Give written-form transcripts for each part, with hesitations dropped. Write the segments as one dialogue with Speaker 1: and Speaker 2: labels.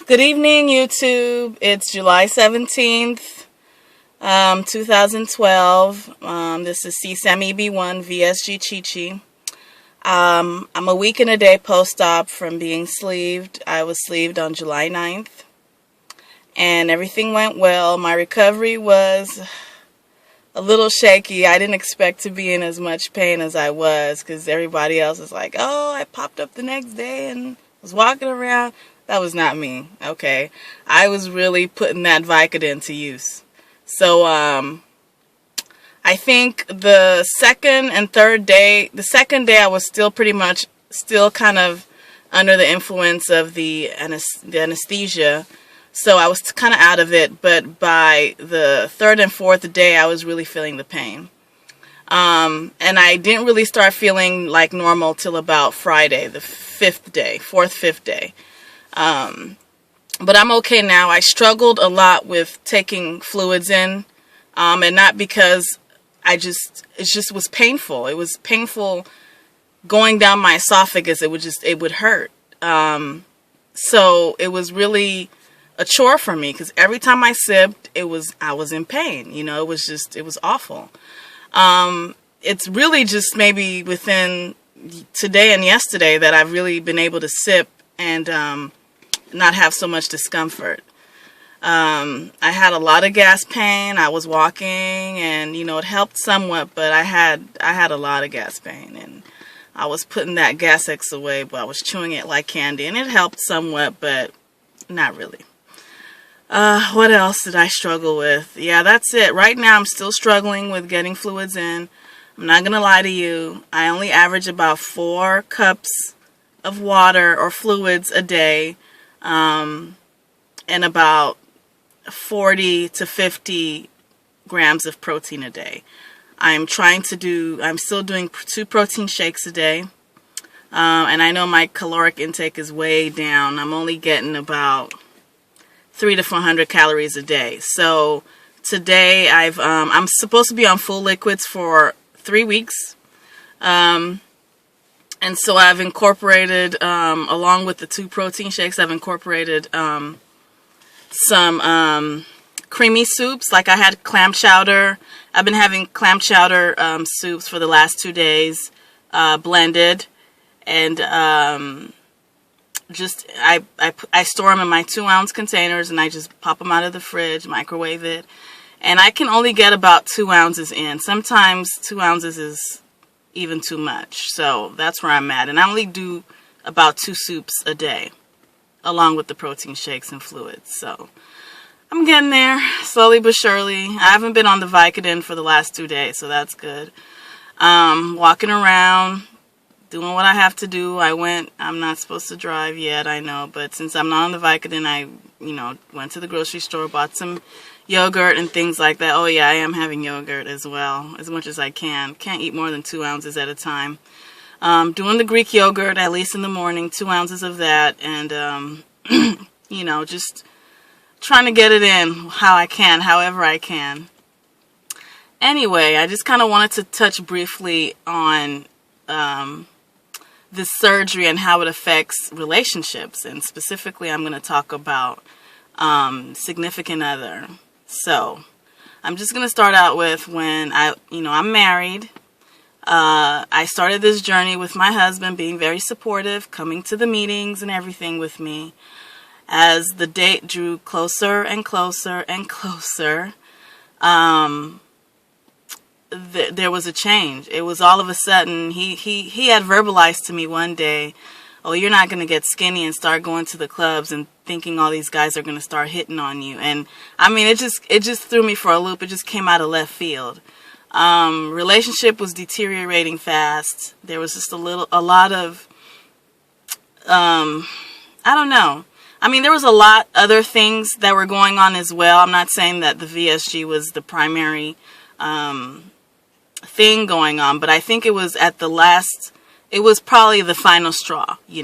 Speaker 1: Good evening, YouTube. It's July 17th, 2012. This is CSAM-EB1 VSG Chi Chi. I'm a week and a day post-op from being sleeved. I was sleeved on July 9th, and everything went well. My recovery was a little shaky. I didn't expect to be in as much pain as I was because everybody else is like, oh, I popped up the next day and was walking around. That was not me, okay? I was really putting that Vicodin to use. So, I think the second and third day, the second day I was still pretty much, still kind of under the influence of the anesthesia. So I was kind of out of it, but by the third and fourth day, I was really feeling the pain. And I didn't really start feeling like normal till about Friday, the fifth day. But I'm okay now. I struggled a lot with taking fluids in, and not because it just was painful. It was painful going down my esophagus. It would hurt. So it was really a chore for me because every time I sipped, I was in pain. You know, it was awful. It's really just maybe within today and yesterday that I've really been able to sip and, not have so much discomfort. I had a lot of gas pain. I was walking and, you know, it helped somewhat, but I had a lot of gas pain and I was putting that Gas-X away, but I was chewing it like candy and it helped somewhat, but not really. What else did I struggle with? Yeah, that's it. Right now I'm still struggling with getting fluids in. I'm not going to lie to you. I only average about 4 cups of water or fluids a day. And about 40 to 50 grams of protein a day. I'm still doing 2 protein shakes a day. And I know my caloric intake is way down. I'm only getting about 300 to 400 calories a day. So today I'm supposed to be on full liquids for 3 weeks. And so I've incorporated, along with the 2 protein shakes, I've incorporated some creamy soups. Like I had clam chowder. I've been having clam chowder soups for the last 2 days, blended. And I store them in my 2-ounce containers, and I just pop them out of the fridge, microwave it. And I can only get about 2 ounces in. Sometimes 2 ounces is even too much. So that's where I'm at. And I only do about 2 soups a day, along with the protein shakes and fluids. So I'm getting there, slowly but surely. I haven't been on the Vicodin for the last 2 days, so that's good. Walking around, doing what I have to do. I'm not supposed to drive yet, I know, but since I'm not on the Vicodin, I, went to the grocery store, bought some yogurt and things like that. Oh yeah, I am having yogurt as well, as much as I can. Can't eat more than 2 ounces at a time. Doing the Greek yogurt, at least in the morning, 2 ounces of that, and, just trying to get it in how I can, however I can. Anyway, I just kind of wanted to touch briefly on this surgery and how it affects relationships, and specifically I'm going to talk about significant other. So I'm just going to start out with when I'm married. I started this journey with my husband being very supportive, coming to the meetings and everything with me. As the date drew closer and closer and closer, there was a change. It was all of a sudden, he had verbalized to me one day, oh, you're not going to get skinny and start going to the clubs and thinking all these guys are going to start hitting on you. And I mean, it just threw me for a loop. It just came out of left field. Relationship was deteriorating fast. There was just a lot of, I don't know. I mean, there was a lot other things that were going on as well. I'm not saying that the VSG was the primary, thing going on, but I think it was it was probably the final straw, He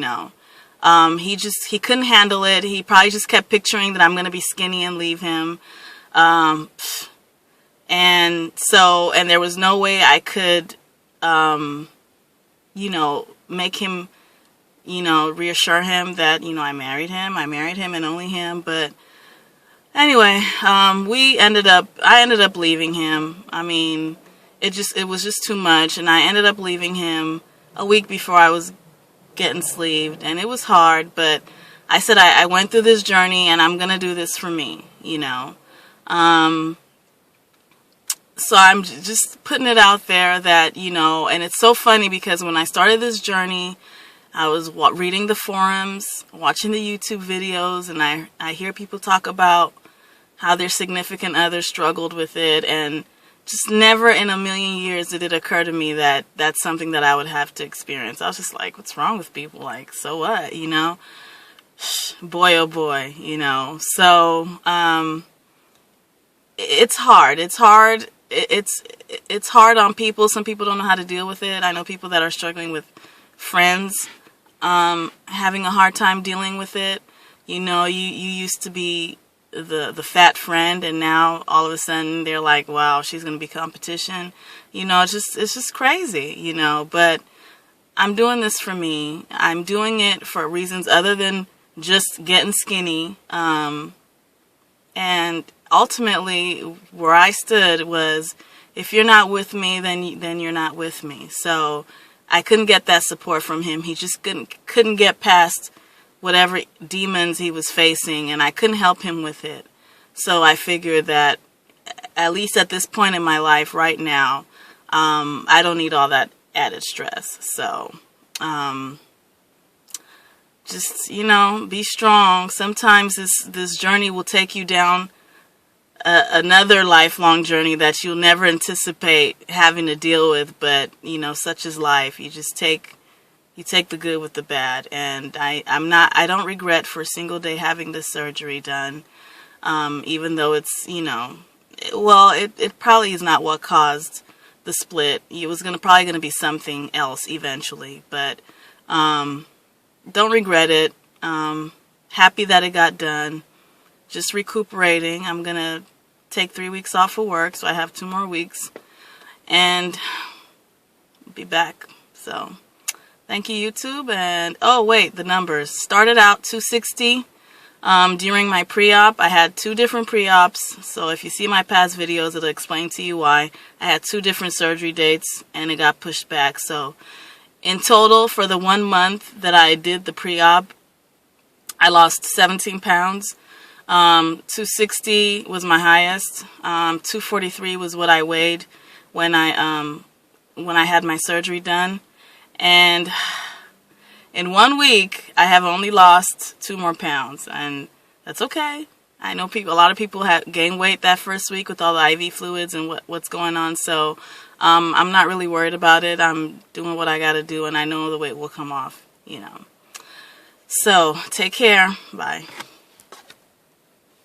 Speaker 1: couldn't handle it. He probably just kept picturing that I'm going to be skinny and leave him. And there was no way I could, make him, reassure him that, I married him and only him. But anyway, I ended up leaving him. I mean, it was just too much, and I ended up leaving him a week before I was getting sleeved, and it was hard, but I said I went through this journey, and I'm gonna do this for me, So I'm just putting it out there that, and it's so funny because when I started this journey, I was reading the forums, watching the YouTube videos, and I hear people talk about how their significant others struggled with it, and just never in a million years did it occur to me that that's something that I would have to experience. I was just like, what's wrong with people? Like, so what, Boy, oh boy, So, it's hard. It's hard. It's hard on people. Some people don't know how to deal with it. I know people that are struggling with friends, having a hard time dealing with it. You used to be the fat friend, and now all of a sudden they're like, wow, she's going to be competition. It's just crazy, but I'm doing this for me. I'm doing it for reasons other than just getting skinny. And ultimately where I stood was, if you're not with me, then you're not with me. So I couldn't get that support from him. He just couldn't get past whatever demons he was facing, and I couldn't help him with it. So I figured that, at least at this point in my life right now, I don't need all that added stress. So, just, be strong. Sometimes this journey will take you down another lifelong journey that you'll never anticipate having to deal with, but, such is life. You take the good with the bad, and I don't regret for a single day having this surgery done, even though it's, it probably is not what caused the split. It was probably going to be something else eventually, but don't regret it. Happy that it got done. Just recuperating. I'm going to take 3 weeks off of work, so I have 2 more weeks, and be back. So thank you, YouTube. And oh wait, the numbers started out 260 during my pre-op. I had 2 different pre-ops, so if you see my past videos, it'll explain to you why. I had 2 different surgery dates, and it got pushed back. So in total, for the 1 month that I did the pre-op, I lost 17 pounds. 260 was my highest. 243 was what I weighed when I had my surgery done. And in 1 week, I have only lost 2 more pounds, and that's okay. I know a lot of people have gained weight that first week with all the IV fluids and what's going on. So I'm not really worried about it. I'm doing what I got to do, and I know the weight will come off. So take care. Bye.